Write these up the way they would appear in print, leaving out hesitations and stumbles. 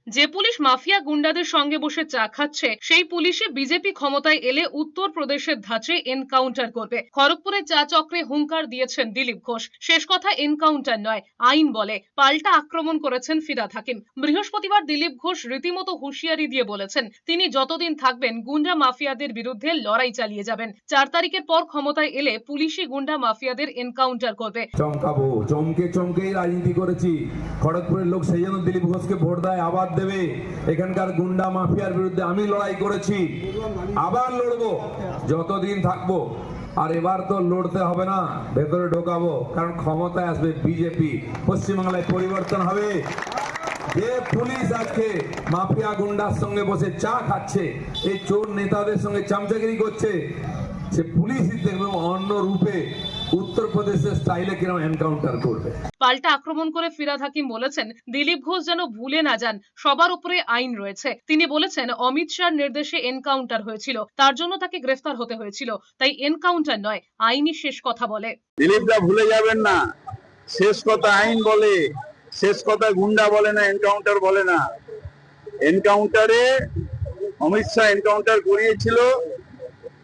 যে police mafia গুন্ডাদের সঙ্গে বসে চা খাচ্ছে সেই পুলিশে বিজেপি ক্ষমতায় এলে উত্তরপ্রদেশের ধাঁচে এনকাউন্টার করবে। খড়গপুরে চা চক্রে হুঙ্কার দিয়েছেন দিলীপ ঘোষ। শেষ কথা এনকাউন্টার নয়, আইন বলে। পাল্টা আক্রমণ করেছেন ফিরহাদ হাকিম। বৃহস্পতিবার দিলীপ ঘোষ রীতিমতো হুঁশিয়ারি দিয়ে বলেছেন তিনি যতদিন থাকবেন গুন্ডা মাফিয়াদের বিরুদ্ধে লড়াই চালিয়ে যাবেন। 4 তারিখের পর ক্ষমতায় এলে পুলিশই গুন্ডা মাফিয়াদের এনকাউন্টার করবে। চমকাবো, চমকে চমকেই রাজনীতি করেছি। খড়গপুরের লোক সেই জন্য দিলীপ ঘোষকে ভোট দেয়, আবার দেবে। এখানকার গুন্ডা মাফিয়ার বিরুদ্ধে আমি লড়াই করেছি, আবার লড়বো যতদিন থাকবো। আর এবার তো লড়তে হবে না, ভেতরে ঢোকাবো, কারণ ক্ষমতায় আসবে বিজেপি। পশ্চিমবাংলায় পরিবর্তন হবে। যে পুলিশ আজকে মাফিয়া গুন্ডার সঙ্গে বসে চা খাচ্ছে, এই চোর নেতাদের সঙ্গে চামচাগিরি করছে, সে পুলিশই দেখবে অন্য রূপে উত্তরপ্রদেশের স্টাইলে কিরকম এনকাউন্টার করবে। পাল্টা আক্রমণ করে ফিরহাদ হাকিম বলেছেন দিলীপ ঘোষ যেন ভুলে না যান সবার উপরে আইন রয়েছে। তিনি বলেছেন অমিত শাহর নির্দেশে এনকাউন্টার হয়েছিল, তার জন্য তাকে গ্রেফতার হতে হয়েছিল, তাই এনকাউন্টার নয়, আইনই শেষ কথা বলে। দিলীপদা ভুলে যাবেন না, শেষ কথা আইন বলে, শেষ কথা গুন্ডা বলে না, এনকাউন্টার বলে না। এনকাউন্টারে অমিত শাহ এনকাউন্টার করিয়েছিল,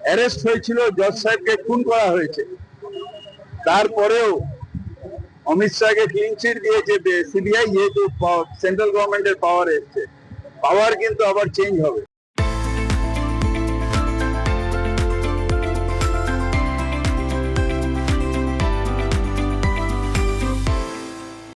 অ্যারেস্ট হয়েছিল, জজ সাহেবকে খুন করা হয়েছে। তারপরেও অমিত শাহকে ক্লিন চিট দিয়েছে সিবিআই, যেহেতু সেন্ট্রাল গভর্নমেন্টের পাওয়ার এসছে। পাওয়ার কিন্তু আবার চেঞ্জ হবে।